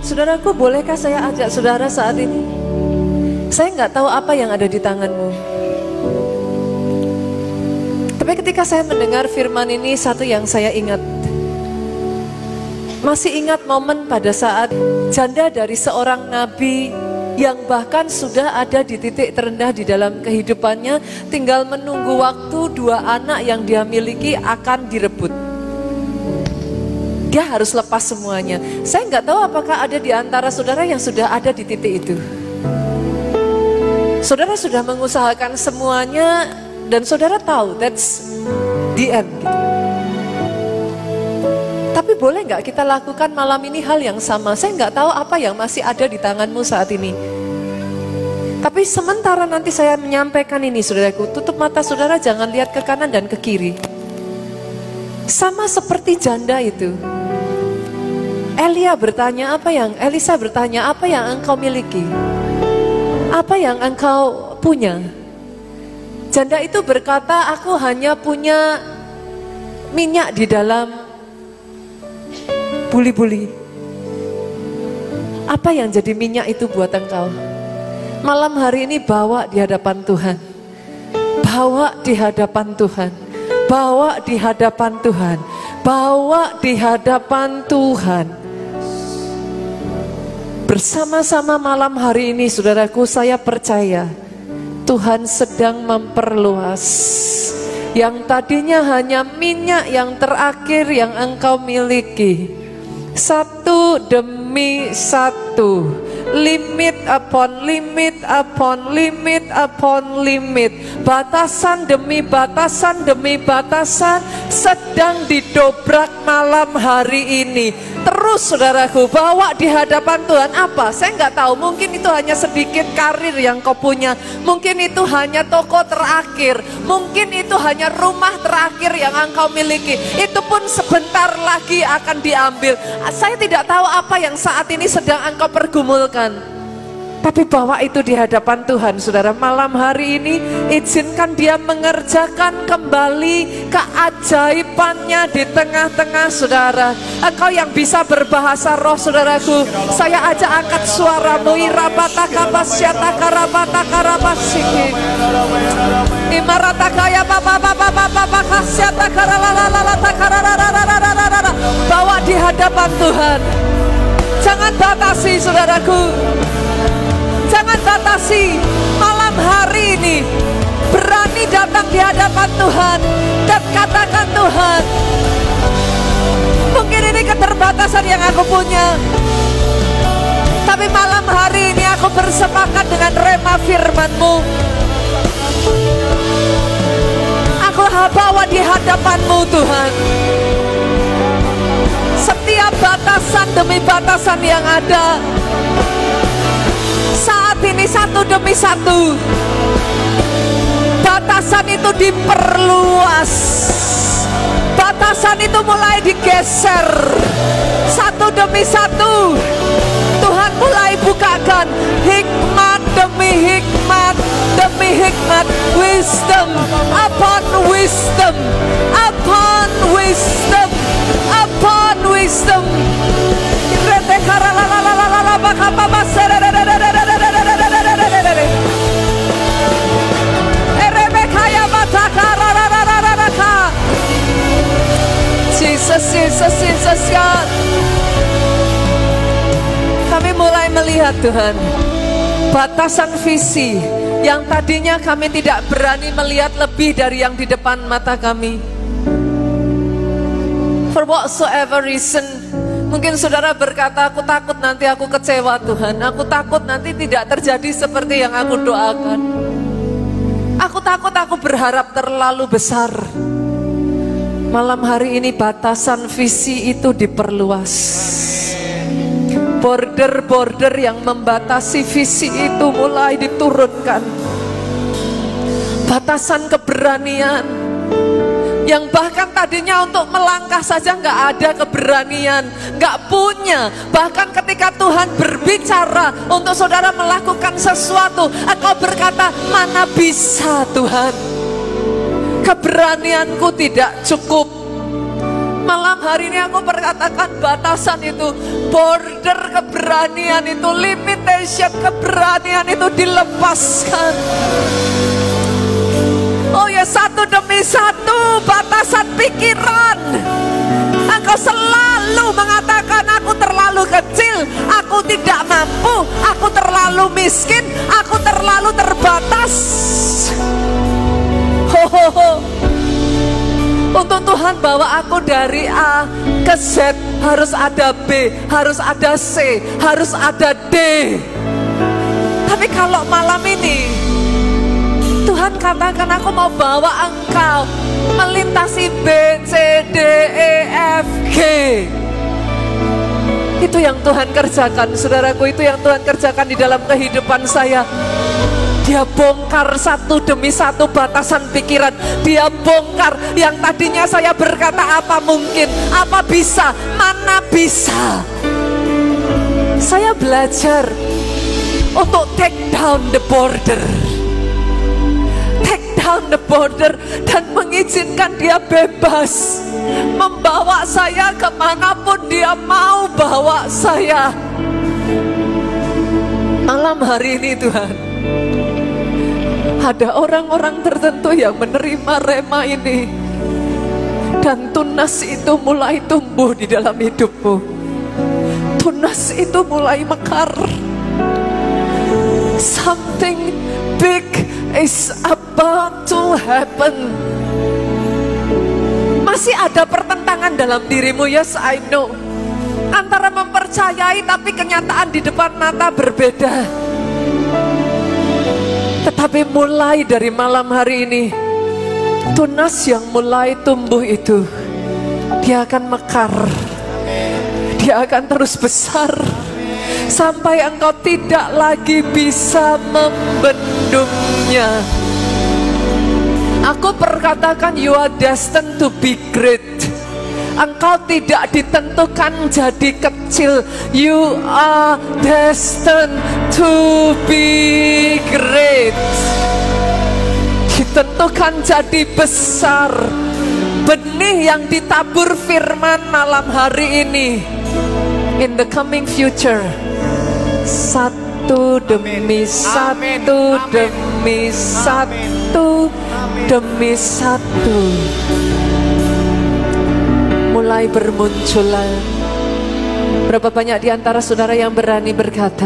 Saudaraku, bolehkah saya ajak saudara saat ini? Saya nggak tahu apa yang ada di tanganmu. Tapi ketika saya mendengar firman ini, satu yang saya ingat. Masih ingat momen pada saat janda dari seorang nabi yang bahkan sudah ada di titik terendah di dalam kehidupannya, tinggal menunggu waktu 2 anak yang dia miliki akan direbut. Dia harus lepas semuanya. Saya nggak tahu apakah ada di antara saudara yang sudah ada di titik itu. Saudara sudah mengusahakan semuanya dan saudara tahu that's the end gitu. Tapi boleh nggak kita lakukan malam ini hal yang sama? Saya nggak tahu apa yang masih ada di tanganmu saat ini. Tapi sementara nanti saya menyampaikan ini, saudaraku, tutup mata saudara, jangan lihat ke kanan dan ke kiri. Sama seperti janda itu. Elisa bertanya, apa yang engkau miliki? Apa yang engkau punya? Janda itu berkata, aku hanya punya minyak di dalam buli-buli. Apa yang jadi minyak itu buat engkau? Malam hari ini bawa di hadapan Tuhan. Bawa di hadapan Tuhan. Bawa di hadapan Tuhan. Bawa di hadapan Tuhan. Bersama-sama malam hari ini, saudaraku, saya percaya Tuhan sedang memperluas. Yang tadinya hanya minyak yang terakhir yang engkau miliki, satu demi satu, limit upon limit upon limit upon limit, batasan demi batasan demi batasan sedang didobrak malam hari ini. Terus saudaraku, bawa di hadapan Tuhan. Apa? Saya nggak tahu, mungkin itu hanya sedikit karir yang kau punya, mungkin itu hanya toko terakhir, mungkin itu hanya rumah terakhir yang engkau miliki. Itu pun sebentar lagi akan diambil. Saya tidak tahu apa yang saat ini sedang engkau pergumulkan, tapi bawa itu di hadapan Tuhan, saudara. Malam hari ini izinkan Dia mengerjakan kembali keajaibannya di tengah-tengah saudara. Engkau yang bisa berbahasa roh, saudaraku, saya ajak angkat suaramu. Irabatakabasyatakarabatakarabasiki imaratakaya bababababababakasyatakaralalalatakararararararara. Bawa di hadapan Tuhan. Jangan batasi, saudaraku. Jangan batasi. Malam hari ini berani datang di hadapan Tuhan dan katakan, Tuhan, mungkin ini keterbatasan yang aku punya, tapi malam hari ini aku bersepakat dengan rema firman-Mu. Aku bawa di hadapan-Mu, Tuhan, setiap batasan demi batasan yang ada. Saat ini satu demi satu batasan itu diperluas. Batasan itu mulai digeser. Satu demi satu Tuhan mulai bukakan hikmat demi hikmat demi hikmat. Wisdom upon wisdom upon wisdom upon wisdom. Jesus, God. Kami mulai melihat, Tuhan, batasan visi yang tadinya kami tidak berani melihat lebih dari yang di depan mata kami. For whatsoever reason, mungkin saudara berkata, aku takut nanti aku kecewa, Tuhan. Aku takut nanti tidak terjadi seperti yang aku doakan. Aku takut aku berharap terlalu besar. Malam hari ini batasan visi itu diperluas. Border-border yang membatasi visi itu mulai diturunkan. Batasan keberanian yang bahkan tadinya untuk melangkah saja nggak ada keberanian, nggak punya. Bahkan ketika Tuhan berbicara untuk saudara melakukan sesuatu, engkau berkata, mana bisa Tuhan, keberanianku tidak cukup, Malam hari ini aku perkatakan batasan itu, border keberanian itu, limitation keberanian itu dilepaskan. Oh ya, satu demi satu batasan pikiran. Engkau selalu mengatakan aku terlalu kecil, aku tidak mampu, aku terlalu miskin, aku terlalu terbatas. Untuk Tuhan bawa aku dari A ke Z, harus ada B, harus ada C, harus ada D. Tapi kalau malam ini Tuhan katakan aku mau bawa engkau melintasi B, C, D, E, F, G. Itu yang Tuhan kerjakan, saudaraku, itu yang Tuhan kerjakan di dalam kehidupan saya. Dia bongkar satu demi satu batasan pikiran. Dia bongkar yang tadinya saya berkata apa mungkin, apa bisa, mana bisa. Saya belajar untuk take down the border. Take down the border dan mengizinkan dia bebas membawa saya kemanapun dia mau bawa saya. Malam hari ini Tuhan, ada orang-orang tertentu yang menerima rema ini, dan tunas itu mulai tumbuh di dalam hidupmu. Tunas itu mulai mekar. Something big is about to happen. Masih ada pertentangan dalam dirimu, yes I know. Antara mempercayai tapi kenyataan di depan mata berbeda. Tetapi mulai dari malam hari ini, tunas yang mulai tumbuh itu, dia akan mekar. Dia akan terus besar sampai engkau tidak lagi bisa membendungnya. Aku perkatakan, you are destined to be great. Engkau tidak ditentukan jadi kecil. You are destined to be great. Ditentukan jadi besar. Benih yang ditabur firman malam hari ini, in the coming future, satu demi satu demi satu demi satu mulai bermunculan. Berapa banyak di antara saudara yang berani berkata,